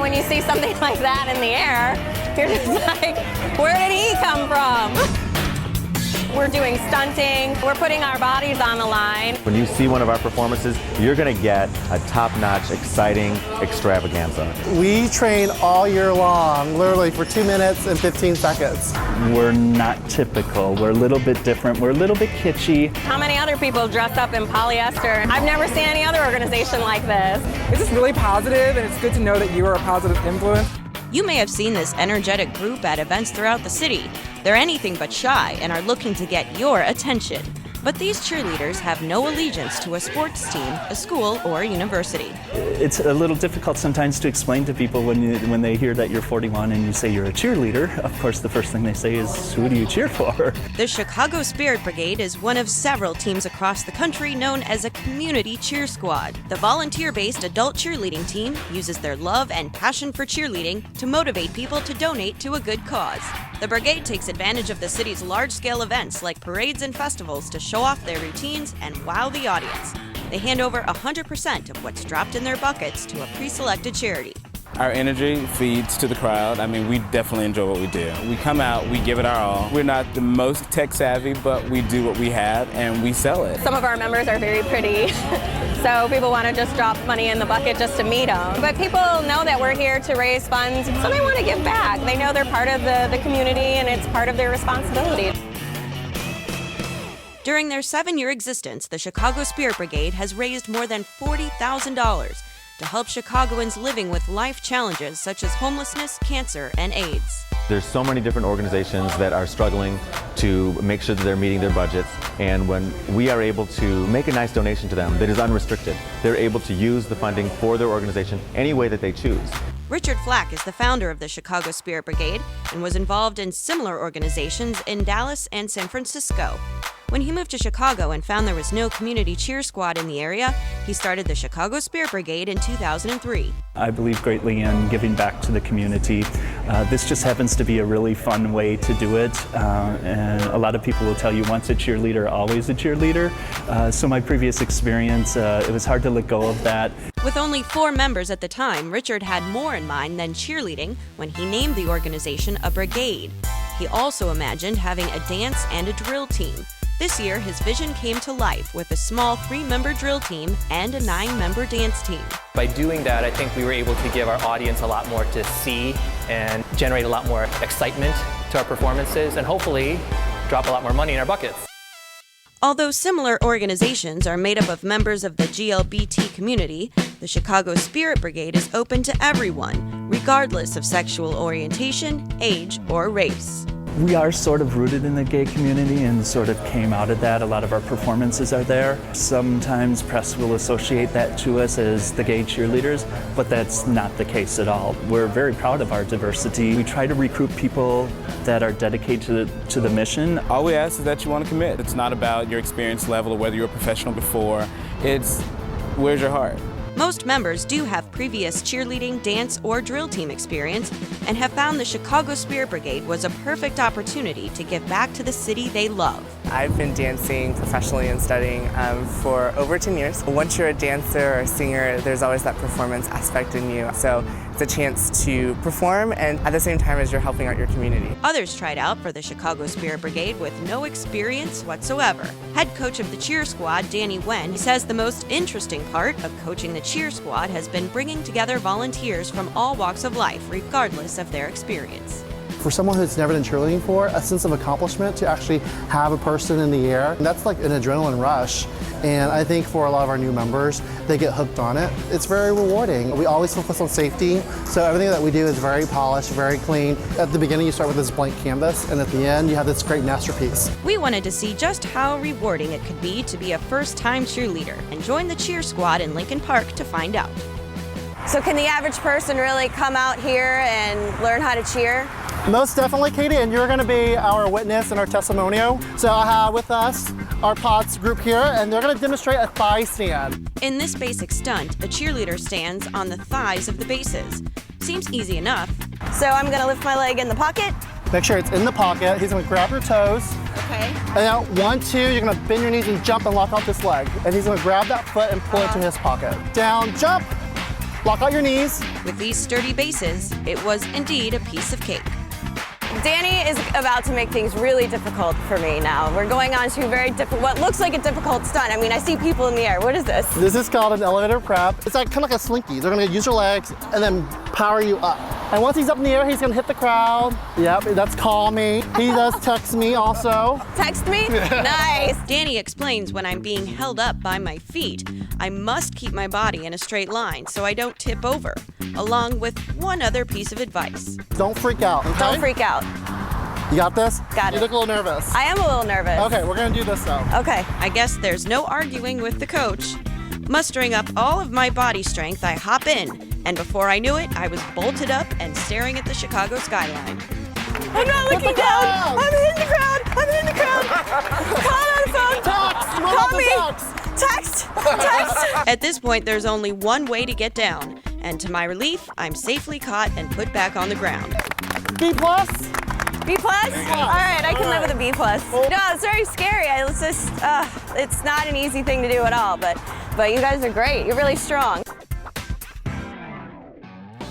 when you see something like that in the air, you're just like, where did he come from? We're doing stunting. We're putting our bodies on the line. When you see one of our performances, you're going to get a top-notch, exciting extravaganza. We train all year long, literally for 2 minutes and 15 seconds. We're not typical. We're a little bit different. We're a little bit kitschy. How many other people dress up in polyester? I've never seen any other organization like this. It's just really positive, and it's good to know that you are a positive influence. You may have seen this energetic group at events throughout the city. They're anything but shy and are looking to get your attention. But these cheerleaders have no allegiance to a sports team, a school, or a university. It's a little difficult sometimes to explain to people when they hear that you're 41 and you say you're a cheerleader. Of course, the first thing they say is, who do you cheer for? The Chicago Spirit Brigade is one of several teams across the country known as a community cheer squad. The volunteer-based adult cheerleading team uses their love and passion for cheerleading to motivate people to donate to a good cause. The brigade takes advantage of the city's large-scale events like parades and festivals to show off their routines and wow the audience. They hand over 100% of what's dropped in their buckets to a pre-selected charity. Our energy feeds to the crowd. I mean, we definitely enjoy what we do. We come out, we give it our all. We're not the most tech savvy, but we do what we have and we sell it. Some of our members are very pretty, so people want to just drop money in the bucket just to meet them. But people know that we're here to raise funds, so they want to give back. They know they're part of the community and it's part of their responsibility. During their 7-year existence, the Chicago Spirit Brigade has raised more than $40,000 to help Chicagoans living with life challenges such as homelessness, cancer, and AIDS. There's so many different organizations that are struggling to make sure that they're meeting their budgets, and when we are able to make a nice donation to them that is unrestricted, they're able to use the funding for their organization any way that they choose. Richard Flack is the founder of the Chicago Spirit Brigade and was involved in similar organizations in Dallas and San Francisco. When he moved to Chicago and found there was no community cheer squad in the area, he started the Chicago Spirit Brigade in 2003. I believe greatly in giving back to the community. This just happens to be a really fun way to do it, and a lot of people will tell you once a cheerleader, always a cheerleader. So my previous experience, it was hard to let go of that. With only 4 members at the time, Richard had more in mind than cheerleading when he named the organization a brigade. He also imagined having a dance and a drill team. This year, his vision came to life with a small 3-member drill team and a 9-member dance team. By doing that, I think we were able to give our audience a lot more to see and generate a lot more excitement to our performances and hopefully drop a lot more money in our buckets. Although similar organizations are made up of members of the GLBT community, the Chicago Spirit Brigade is open to everyone, regardless of sexual orientation, age, or race. We are sort of rooted in the gay community and sort of came out of that. A lot of our performances are there. Sometimes press will associate that to us as the gay cheerleaders, but that's not the case at all. We're very proud of our diversity. We try to recruit people that are dedicated to the mission. All we ask is that you want to commit. It's not about your experience level or whether you were a professional before. It's where's your heart? Most members do have previous cheerleading, dance, or drill team experience and have found the Chicago Spirit Brigade was a perfect opportunity to give back to the city they love. I've been dancing professionally and studying for over 10 years. Once you're a dancer or a singer, there's always that performance aspect in you. So it's a chance to perform and at the same time as you're helping out your community. Others tried out for the Chicago Spirit Brigade with no experience whatsoever. Head coach of the cheer squad, Danny Wen, says the most interesting part of coaching the cheer squad has been bringing together volunteers from all walks of life, regardless of their experience. For someone who's never done cheerleading before, a sense of accomplishment to actually have a person in the air, that's like an adrenaline rush. And I think for a lot of our new members, they get hooked on it. It's very rewarding. We always focus on safety, so everything that we do is very polished, very clean. At the beginning, you start with this blank canvas, and at the end, you have this great masterpiece. We wanted to see just how rewarding it could be to be a first-time cheerleader and join the cheer squad in Lincoln Park to find out. So can the average person really come out here and learn how to cheer? Most definitely, Katie, and you're going to be our witness and our testimonial. So I have with us our POTS group here, and they're going to demonstrate a thigh stand. In this basic stunt, a cheerleader stands on the thighs of the bases. Seems easy enough. So I'm going to lift my leg in the pocket. Make sure it's in the pocket. He's going to grab your toes. Okay. And now 1, 2, you're going to bend your knees and jump and lock out this leg. And he's going to grab that foot and pull it to his pocket. Down, jump, Lock out your knees. With these sturdy bases, it was indeed a piece of cake. Danny is about to make things really difficult for me now. We're going on to what looks like a difficult stunt. I mean, I see people in the air. What is this? This is called an elevator prep. It's like kind of like a slinky. They're gonna use your legs and then power you up. And once he's up in the air, he's gonna hit the crowd. Yep, that's call me. He does text me also. Text me? Nice. Danny explains when I'm being held up by my feet, I must keep my body in a straight line so I don't tip over, along with one other piece of advice. Don't freak out, okay? Don't freak out. You got this? Got it. You look a little nervous. I am a little nervous. Okay, we're gonna do this though. Okay. I guess there's no arguing with the coach. Mustering up all of my body strength, I hop in, and before I knew it, I was bolted up and staring at the Chicago skyline. I'm not looking down. I'm in the crowd. I'm in the crowd. Call on the phone. Text. Call me. Text. Text. At this point, there's only one way to get down, and to my relief, I'm safely caught and put back on the ground. B+? B+? All right, I can live with a B+. No, it's very scary. It's just, it's not an easy thing to do at all, but you guys are great. You're really strong.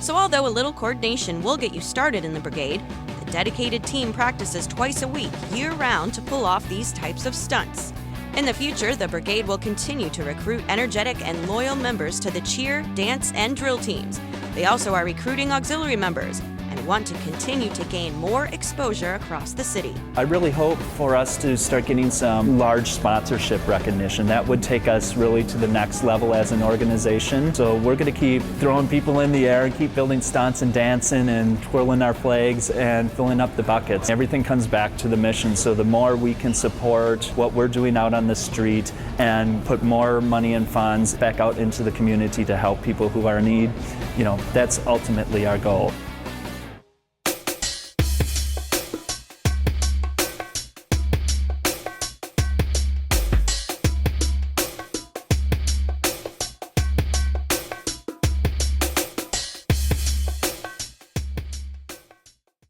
So although a little coordination will get you started in the brigade, the dedicated team practices twice a week, year-round, to pull off these types of stunts. In the future, the brigade will continue to recruit energetic and loyal members to the cheer, dance, and drill teams. They also are recruiting auxiliary members and want to continue to gain more exposure across the city. I really hope for us to start getting some large sponsorship recognition. That would take us really to the next level as an organization. So we're going to keep throwing people in the air and keep building stunts and dancing and twirling our flags and filling up the buckets. Everything comes back to the mission. So the more we can support what we're doing out on the street and put more money and funds back out into the community to help people who are in need, that's ultimately our goal.